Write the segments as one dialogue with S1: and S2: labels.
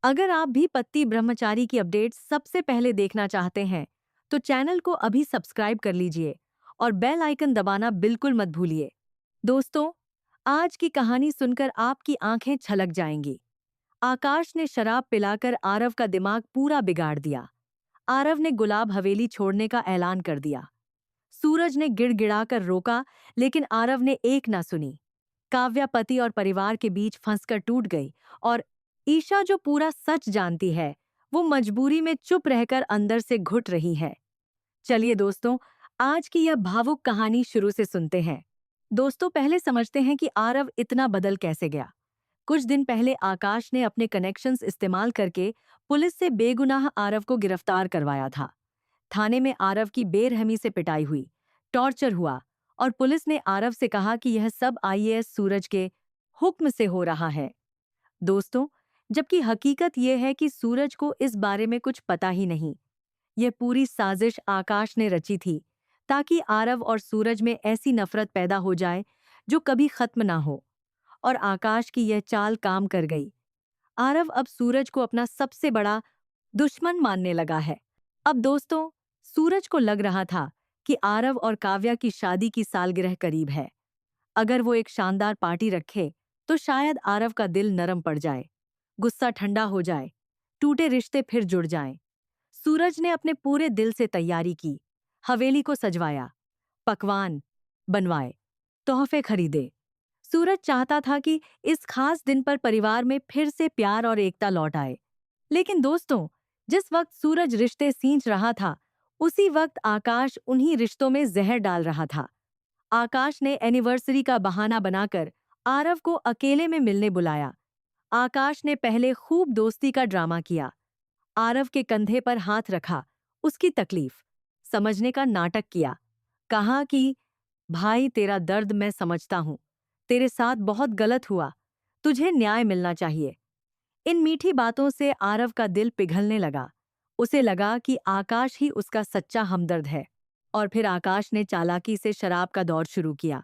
S1: अगर आप भी पत्ती ब्रह्मचारी की अपडेट्स सबसे पहले देखना चाहते हैं, तो चैनल को अभी सब्सक्राइब कर लीजिए और बेल आइकन दबाना बिल्कुल मत भूलिए। दोस्तों, आज की कहानी सुनकर आपकी आंखें छलक जाएंगी। आकाश ने शराब पिलाकर आरव का दिमाग पूरा बिगाड़ दिया। आरव ने गुलाब हवेली छोड़ने का ऐलान कर दिया। सूरज ने गिड़गिड़ाकर रोका, लेकिन आरव ने एक ना सुनी। काव्या पति और परिवार के बीच फंसकर टूट गई और ईशा जो पूरा सच जानती है, वो मजबूरी में चुप रहकर अंदर से घुट रही है। चलिए दोस्तों, आज की यह भावुक कहानी शुरू से सुनते हैं। दोस्तों, पहले समझते हैं कि आरव इतना बदल कैसे गया। कुछ दिन पहले आकाश ने अपने कनेक्शंस इस्तेमाल करके पुलिस से बेगुनाह आरव को गिरफ्तार करवाया था। थाने में आरव की बेरहमी से पिटाई हुई, टॉर्चर हुआ और पुलिस ने आरव से कहा कि यह सब आईएएस सूरज के हुक्म से हो रहा है। दोस्तों, जबकि हकीकत यह है कि सूरज को इस बारे में कुछ पता ही नहीं। यह पूरी साजिश आकाश ने रची थी, ताकि आरव और सूरज में ऐसी नफरत पैदा हो जाए जो कभी खत्म ना हो। और आकाश की यह चाल काम कर गई। आरव अब सूरज को अपना सबसे बड़ा दुश्मन मानने लगा है। अब दोस्तों, सूरज को लग रहा था कि आरव और काव्या की शादी की सालगिरह करीब है। अगर वो एक शानदार पार्टी रखे, तो शायद आरव का दिल नरम पड़ जाए, गुस्सा ठंडा हो जाए, टूटे रिश्ते फिर जुड़ जाएं। सूरज ने अपने पूरे दिल से तैयारी की, हवेली को सजवाया, पकवान बनवाए, तोहफे खरीदे। सूरज चाहता था कि इस खास दिन पर परिवार में फिर से प्यार और एकता लौट आए। लेकिन दोस्तों, जिस वक्त सूरज रिश्ते सींच रहा था, उसी वक्त आकाश उन्हीं रिश्तों में जहर डाल रहा था। आकाश ने एनिवर्सरी का बहाना बनाकर आरव को अकेले में मिलने बुलाया। आकाश ने पहले खूब दोस्ती का ड्रामा किया, आरव के कंधे पर हाथ रखा, उसकी तकलीफ समझने का नाटक किया। कहा कि भाई, तेरा दर्द मैं समझता हूं, तेरे साथ बहुत गलत हुआ, तुझे न्याय मिलना चाहिए। इन मीठी बातों से आरव का दिल पिघलने लगा। उसे लगा कि आकाश ही उसका सच्चा हमदर्द है। और फिर आकाश ने चालाकी से शराब का दौर शुरू किया।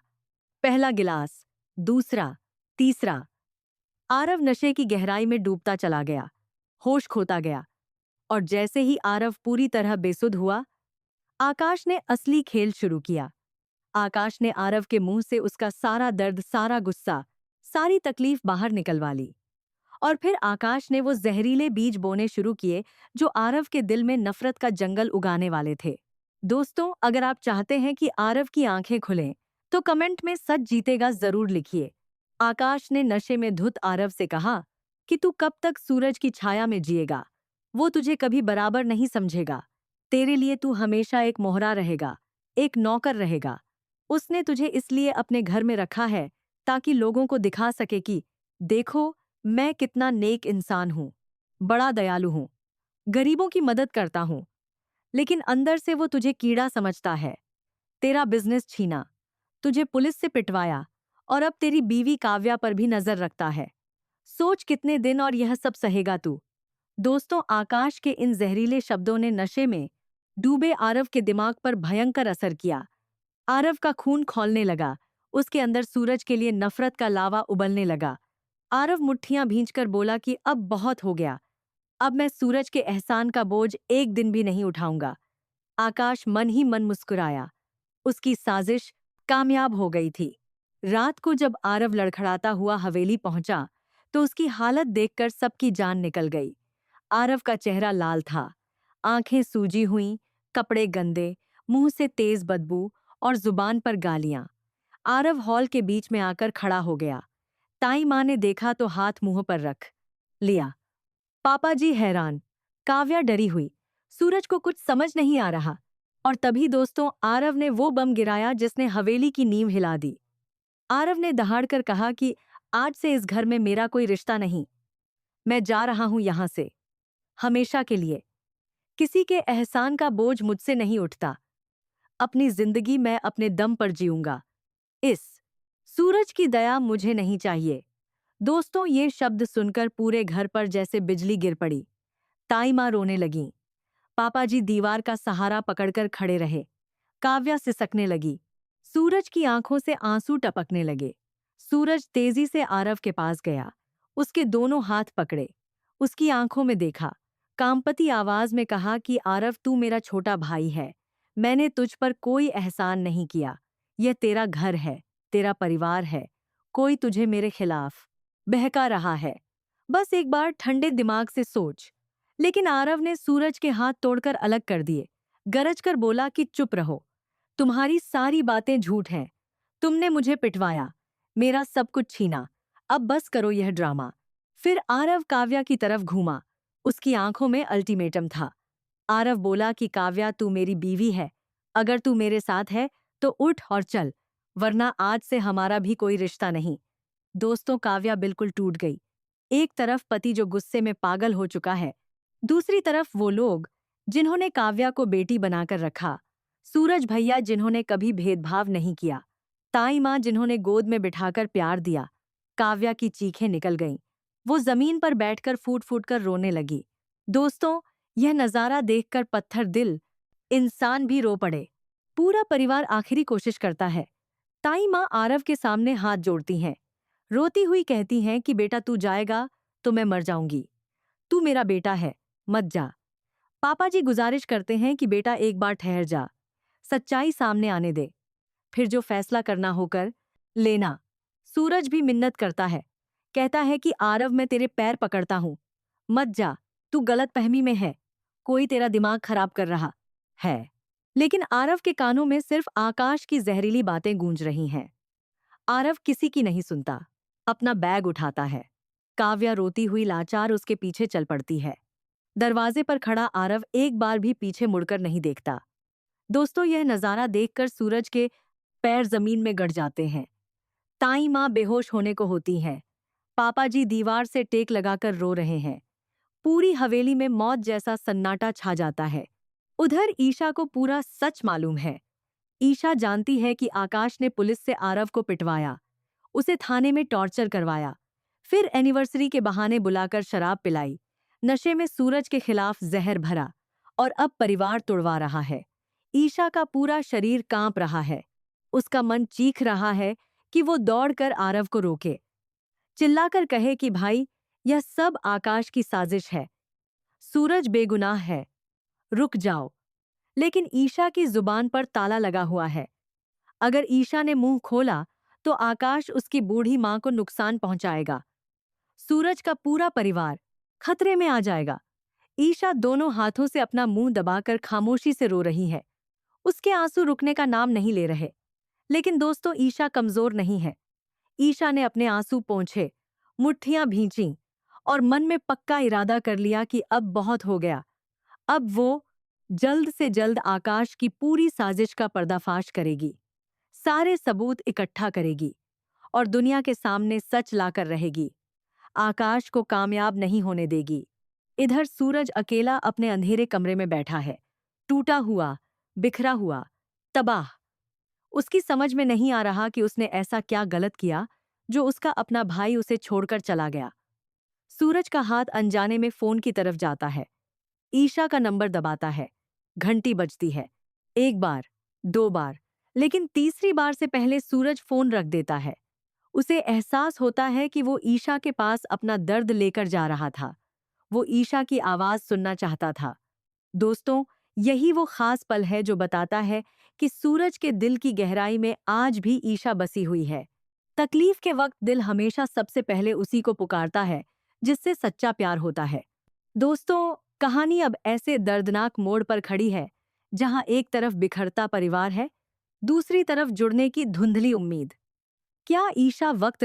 S1: पहला गिलास, दूसरा, तीसरा। आरव नशे की गहराई में डूबता चला गया, होश खोता गया। और जैसे ही आरव पूरी तरह बेसुध हुआ, आकाश ने असली खेल शुरू किया। आकाश ने आरव के मुंह से उसका सारा दर्द, सारा गुस्सा, सारी तकलीफ बाहर निकलवा ली। और फिर आकाश ने वो जहरीले बीज बोने शुरू किए जो आरव के दिल में नफरत का जंगल उगाने वाले थे। दोस्तों, अगर आप चाहते हैं कि आरव की आंखें खुलें, तो कमेंट में सच जीतेगा जरूर लिखिए। आकाश ने नशे में धुत आरव से कहा कि तू कब तक सूरज की छाया में जिएगा, वो तुझे कभी बराबर नहीं समझेगा। तेरे लिए तू हमेशा एक मोहरा रहेगा, एक नौकर रहेगा। उसने तुझे इसलिए अपने घर में रखा है ताकि लोगों को दिखा सके कि देखो, मैं कितना नेक इंसान हूँ, बड़ा दयालु हूँ, गरीबों की मदद करता हूँ। लेकिन अंदर से वो तुझे कीड़ा समझता है। तेरा बिजनेस छीना, तुझे पुलिस से पिटवाया और अब तेरी बीवी काव्या पर भी नजर रखता है। सोच कितने दिन और यह सब सहेगा तू। दोस्तों, आकाश के इन जहरीले शब्दों ने नशे में डूबे आरव के दिमाग पर भयंकर असर किया। आरव का खून खौलने लगा, उसके अंदर सूरज के लिए नफरत का लावा उबलने लगा। आरव मुट्ठियां भींचकर बोला कि अब बहुत हो गया, अब मैं सूरज के एहसान का बोझ एक दिन भी नहीं उठाऊंगा। आकाश मन ही मन मुस्कुराया, उसकी साजिश कामयाब हो गई थी। रात को जब आरव लड़खड़ाता हुआ हवेली पहुंचा, तो उसकी हालत देखकर सबकी जान निकल गई। आरव का चेहरा लाल था, आंखें सूजी हुईं, कपड़े गंदे, मुंह से तेज बदबू और जुबान पर गालियां। आरव हॉल के बीच में आकर खड़ा हो गया। ताई माँ ने देखा तो हाथ मुंह पर रख लिया। पापा जी हैरान, काव्या डरी हुई। सूरज को कुछ समझ नहीं आ रहा। और तभी दोस्तों, आरव ने वो बम गिराया जिसने हवेली की नींव हिला दी। आरव ने दहाड़कर कहा कि आज से इस घर में मेरा कोई रिश्ता नहीं। मैं जा रहा हूं यहां से, हमेशा के लिए। किसी के एहसान का बोझ मुझसे नहीं उठता। अपनी जिंदगी मैं अपने दम पर जीऊंगा। इस सूरज की दया मुझे नहीं चाहिए। दोस्तों, ये शब्द सुनकर पूरे घर पर जैसे बिजली गिर पड़ी। ताई माँ रोने लगीं। पापा जी दीवार का सहारा पकड़कर खड़े रहे। काव्या सिसकने लगी। सूरज की आंखों से आंसू टपकने लगे। सूरज तेजी से आरव के पास गया, उसके दोनों हाथ पकड़े, उसकी आंखों में देखा। कामपति आवाज में कहा कि आरव, तू मेरा छोटा भाई है। मैंने तुझ पर कोई एहसान नहीं किया। यह तेरा घर है, तेरा परिवार है। कोई तुझे मेरे खिलाफ बहका रहा है। बस एक बार ठंडे दिमाग से सोच। लेकिन आरव ने सूरज के हाथ तोड़कर अलग कर दिए। गरज कर बोला कि चुप रहो। तुम्हारी सारी बातें झूठ हैं। तुमने मुझे पिटवाया, मेरा सब कुछ छीना। अब बस करो यह ड्रामा। फिर आरव काव्या की तरफ घूमा। उसकी आंखों में अल्टीमेटम था। आरव बोला कि काव्या, तू मेरी बीवी है। अगर तू मेरे साथ है तो उठ और चल, वरना आज से हमारा भी कोई रिश्ता नहीं। दोस्तों, काव्या बिल्कुल टूट गई। एक तरफ पति जो गुस्से में पागल हो चुका है, दूसरी तरफ वो लोग जिन्होंने काव्या को बेटी बनाकर रखा। सूरज भैया जिन्होंने कभी भेदभाव नहीं किया, ताई माँ जिन्होंने गोद में बिठाकर प्यार दिया। काव्या की चीखें निकल गईं। वो जमीन पर बैठकर फूट फूट कर रोने लगी। दोस्तों, यह नजारा देखकर पत्थर दिल इंसान भी रो पड़े। पूरा परिवार आखिरी कोशिश करता है। ताई माँ आरव के सामने हाथ जोड़ती हैं, रोती हुई कहती हैं कि बेटा, तू जाएगा तो मैं मर जाऊंगी। तू मेरा बेटा है, मत जा। पापा जी गुजारिश करते हैं कि बेटा एक बार ठहर जा, सच्चाई सामने आने दे, फिर जो फैसला करना होकर लेना। सूरज भी मिन्नत करता है, कहता है कि आरव, मैं तेरे पैर पकड़ता हूं, मत जा। तू गलतफहमी में है, कोई तेरा दिमाग खराब कर रहा है। लेकिन आरव के कानों में सिर्फ आकाश की जहरीली बातें गूंज रही हैं। आरव किसी की नहीं सुनता, अपना बैग उठाता है। काव्या रोती हुई लाचार उसके पीछे चल पड़ती है। दरवाजे पर खड़ा आरव एक बार भी पीछे मुड़कर नहीं देखता। दोस्तों, यह नजारा देखकर सूरज के पैर जमीन में गड़ जाते हैं। ताई माँ बेहोश होने को होती हैं। पापा जी दीवार से टेक लगाकर रो रहे हैं। पूरी हवेली में मौत जैसा सन्नाटा छा जाता है। उधर ईशा को पूरा सच मालूम है। ईशा जानती है कि आकाश ने पुलिस से आरव को पिटवाया, उसे थाने में टॉर्चर करवाया, फिर एनिवर्सरी के बहाने बुलाकर शराब पिलाई, नशे में सूरज के खिलाफ जहर भरा और अब परिवार तोड़वा रहा है। ईशा का पूरा शरीर कांप रहा है। उसका मन चीख रहा है कि वो दौड़कर आरव को रोके, चिल्लाकर कहे कि भाई, यह सब आकाश की साजिश है। सूरज बेगुनाह है, रुक जाओ। लेकिन ईशा की जुबान पर ताला लगा हुआ है। अगर ईशा ने मुंह खोला तो आकाश उसकी बूढ़ी मां को नुकसान पहुंचाएगा। सूरज का पूरा परिवार खतरे में आ जाएगा। ईशा दोनों हाथों से अपना मुंह दबाकर खामोशी से रो रही है। उसके आंसू रुकने का नाम नहीं ले रहे। लेकिन दोस्तों, ईशा कमजोर नहीं है। ईशा ने अपने आंसू पोंछे, मुट्ठियां भींची और मन में पक्का इरादा कर लिया कि अब बहुत हो गया। अब वो जल्द से जल्द आकाश की पूरी साजिश का पर्दाफाश करेगी, सारे सबूत इकट्ठा करेगी और दुनिया के सामने सच लाकर रहेगी। आकाश को कामयाब नहीं होने देगी। इधर सूरज अकेला अपने अंधेरे कमरे में बैठा है, टूटा हुआ, बिखरा हुआ, तबाह। उसकी समझ में नहीं आ रहा कि उसने ऐसा क्या गलत किया जो उसका अपना भाई उसे छोड़कर चला गया। सूरज का हाथ अनजाने में फोन की तरफ जाता है। ईशा का नंबर दबाता है। घंटी बजती है। एक बार, दो बार, लेकिन तीसरी बार से पहले सूरज फोन रख देता है। उसे एहसास होता है कि वो ईशा के पास अपना दर्द लेकर जा रहा था। वो ईशा की आवाज सुनना चाहता था। दोस्तों, यही वो खास पल है जो बताता है कि सूरज के दिल की गहराई में आज भी ईशा बसी हुई है। तकलीफ के वक्त दिल हमेशा सबसे पहले उसी को पुकारता है जिससे सच्चा प्यार होता है। दोस्तों, कहानी अब ऐसे दर्दनाक मोड़ पर खड़ी है जहां एक तरफ बिखरता परिवार है, दूसरी तरफ जुड़ने की धुंधली उम्मीद। क्या ईशा वक्त